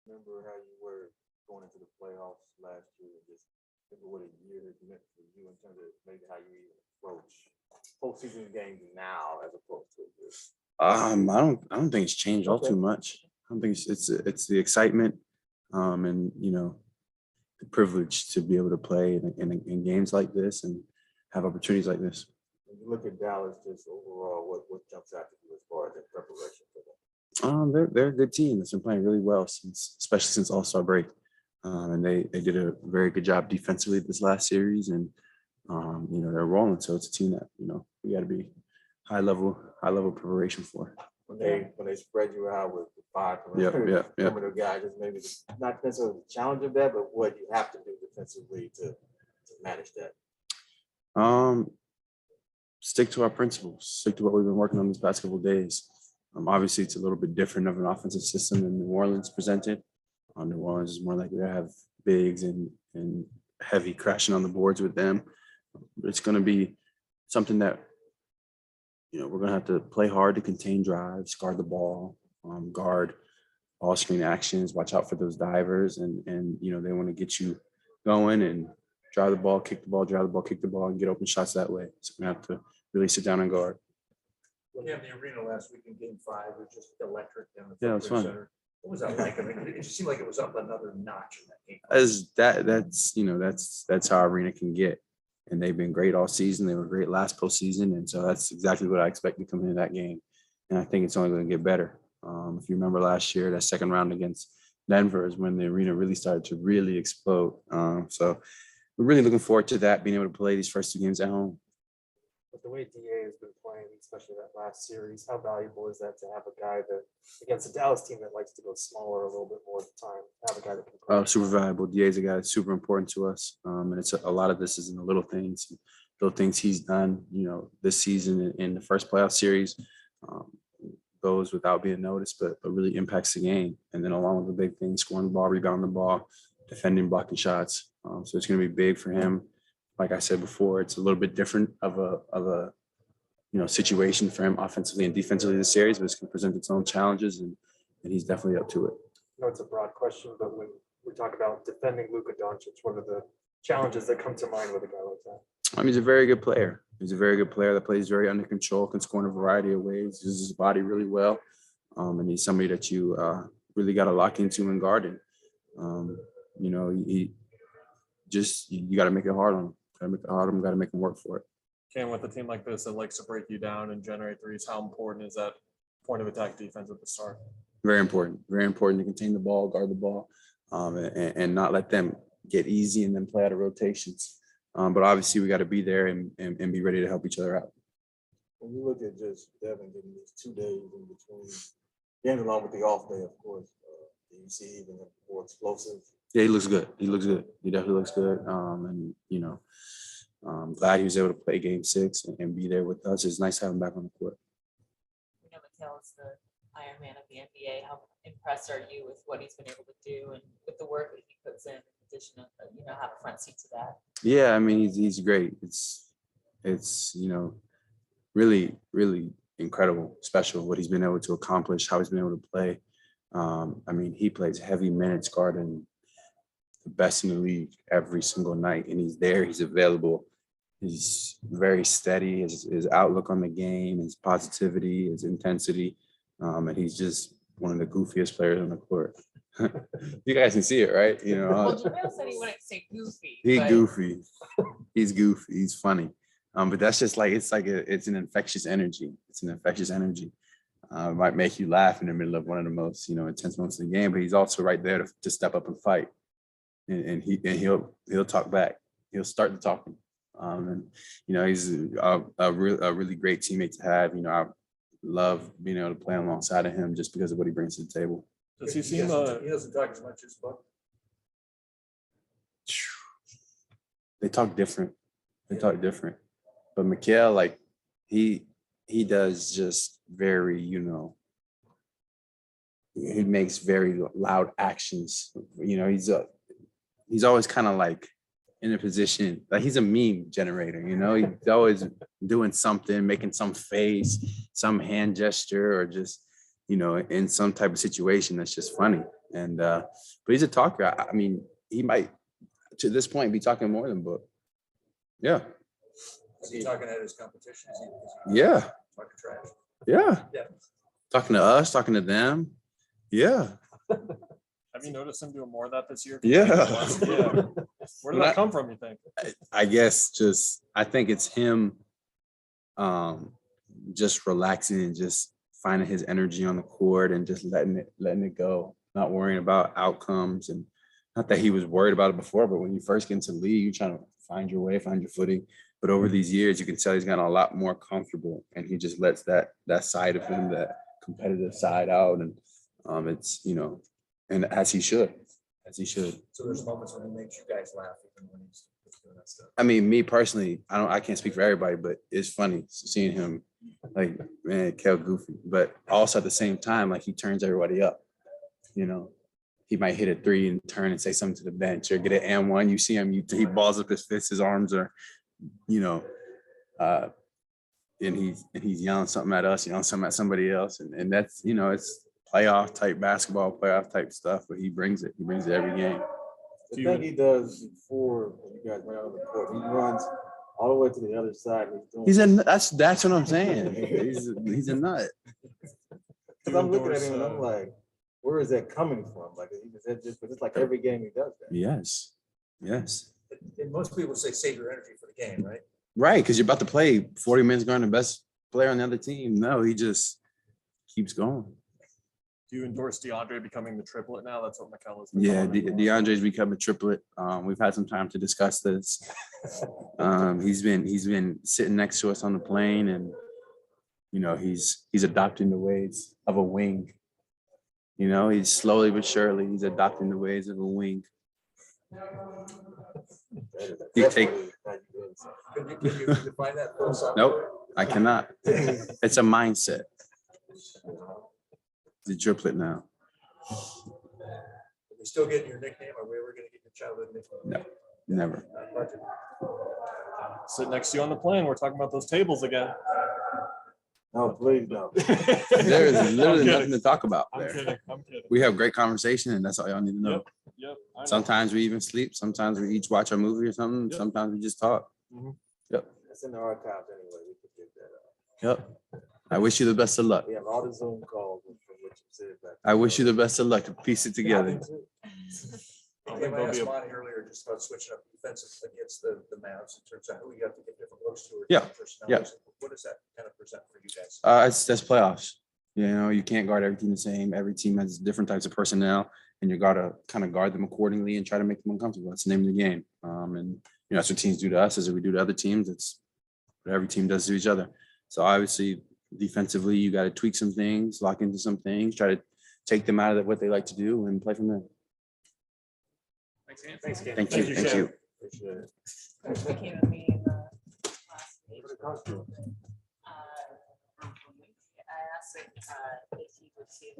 Remember how you were going into the playoffs last year and just remember what a year has meant for you in terms of maybe how you even approach postseason games now as opposed to this. I don't think it's changed all too much. I don't think it's the excitement, and the privilege to be able to play in games like this and have opportunities like this. When you look at Dallas, just overall, what jumps out to you as far as the preparation for them? They're a good team that's been playing really well especially since All-Star break, and they did a very good job defensively this last series, and they're rolling. So it's a team that we got to be high level preparation for. When they spread you out with the five perimeter guys, just maybe not necessarily the challenge of that, but what you have to do defensively to manage that. Stick to our principles. Stick to what we've been working on these past couple of days. Obviously, it's a little bit different of an offensive system than New Orleans presented. New Orleans is more likely to have bigs and heavy crashing on the boards with them. It's going to be something that we're going to have to play hard to contain drives, guard the ball, guard all screen actions, watch out for those divers, and they want to get you going and drive the ball, kick the ball, drive the ball, kick the ball, and get open shots that way. So we're going to have to really sit down and guard. Yeah, the arena last week in Game 5 was just electric down the Yeah, it was fun. center. What was that like? I mean, it just seemed like it was up another notch in that game. That's how arena can get, and they've been great all season. They were great last postseason, and so that's exactly what I expected coming into that game. And I think it's only going to get better. If you remember last year, that second round against Denver is when the arena really started to really explode. So we're really looking forward to that, being able to play these first two games at home. But the way DA has been playing, especially that last series, how valuable is that to have a guy that against a Dallas team that likes to go smaller a little bit more at the time, have a guy that can play? Super valuable. DA is a guy that's super important to us, and it's a lot of this is in the little things he's done. This season in the first playoff series, goes without being noticed, but really impacts the game. And then along with the big things, scoring the ball, rebounding the ball, defending, blocking shots. So it's going to be big for him. Like I said before, it's a little bit different of a situation for him offensively and defensively this series, but it's going to present its own challenges, and he's definitely up to it. I know it's a broad question, but when we talk about defending Luka Doncic, what are the challenges that come to mind with a guy like that? He's a very good player. He's a very good player that plays very under control, can score in a variety of ways, uses his body really well, and he's somebody that you really got to lock into and guard him. You got to make it hard on him. Got to make him work for it. Cam, with a team like this that likes to break you down and generate threes, how important is that point of attack defense at the start? Very important. Very important to contain the ball, guard the ball, and not let them get easy and then play out of rotations. But obviously, we got to be there and be ready to help each other out. When you look at just Devin getting these 2 days in between games, along with the off day, of course, do you see even more explosive? Yeah, he looks good. He definitely looks good. I'm glad he was able to play Game 6 and be there with us. It's nice to have him back on the court. Mikal is the Iron Man of the NBA. How impressed are you with what he's been able to do and with the work that he puts in addition to, have a front seat to that? Yeah, I mean, he's great. It's really, really incredible, special what he's been able to accomplish, how he's been able to play. He plays heavy minutes guarding the best in the league every single night, and he's there, he's available. He's very steady, his outlook on the game, his positivity, his intensity, and he's just one of the goofiest players on the court. You guys can see it, right? Well, Jamil said he wouldn't say goofy. Goofy. He's goofy. He's funny. But that's just it's an infectious energy. It's an infectious energy. It might make you laugh in the middle of one of the most, intense moments of the game, but he's also right there to step up and fight. And he'll talk back. He'll start the talking. He's a really great teammate to have. I love being able to play alongside of him just because of what he brings to the table. Does he seem? He doesn't talk as much as Buck. They talk different. But Mikal, he does just very, he makes very loud actions. He's always kind of in a position, he's a meme generator, he's always doing something, making some face, some hand gesture, or just, in some type of situation that's just funny. And but he's a talker. I mean, he might to this point be talking more than Book. Yeah, Is he talking at his competition? Is he yeah, talking trash? yeah. Yeah. Talking to us, talking to them. Yeah, Have you noticed him doing more of that this year? Yeah. Yeah. Where did When that come from, you think? I guess I think it's him just relaxing and just finding his energy on the court and just letting it go, not worrying about outcomes. And not that he was worried about it before, but when you first get into the league, you're trying to find your way, find your footing. But over these years, you can tell he's gotten a lot more comfortable, and he just lets that side of him, that competitive side out. And it's, and as he should. So there's moments when he makes you guys laugh even when he's doing that stuff. I mean, me personally, I can't speak for everybody, but it's funny seeing him, like, man, Kel goofy, but also at the same time, like, he turns everybody up. He might hit a three and turn and say something to the bench or get an and one. You see him, he balls up his fists, his arms are, and he's yelling something at us, yelling something at somebody else, and that's, it's playoff type basketball, playoff type stuff, but he brings it every game. The thing he does before you guys went out on the court, he runs all the way to the other side. And That's what I'm saying. He's a nut. Because I'm looking at him and I'm like, where is that coming from? Like, it's like every game he does that. Yes. And most people say save your energy for the game, right? Right, because you're about to play 40 minutes going the best player on the other team. No, he just keeps going. Do you endorse DeAndre becoming the triplet now? That's what Mikel is. Yeah, DeAndre's become a triplet. We've had some time to discuss this. He's been sitting next to us on the plane, and he's adopting the ways of a wing. He's slowly but surely he's adopting the ways of a wing. You take. Can you define that philosophically? Nope, I cannot. It's a mindset. The triplet now. Are we still getting your nickname? Are we ever going to get your childhood nickname? No, never. Sit next to you on the plane. We're talking about those tables again. No, please no. There is literally nothing to talk about I'm there. kidding. We have great conversation, and that's all y'all need to know. Yep. I know. Sometimes we even sleep. Sometimes we each watch a movie or something. Yep. Sometimes we just talk. It's in the archives anyway. We could get that out. Yep. I wish you the best of luck. We have all the Zoom calls from what you said back. I wish you the best of luck to piece it together. I I think there'll asked be a- Monty earlier just about switching up defensive against the Mavs in terms of who you have to get different looks to. Or Yeah, different personalities. What does that kind of present for you guys? That's playoffs. You can't guard every team the same. Every team has different types of personnel, and you gotta kind of guard them accordingly and try to make them uncomfortable. That's the name of the game. And that's what teams do to us. As we do to other teams. It's what every team does to each other. So obviously, defensively, you got to tweak some things, lock into some things, try to take them out of what they like to do, and play from there. Thanks, Ken. Thank you. you, Thank Shay. you. Appreciate it. Which became a meeting last week. For the costume.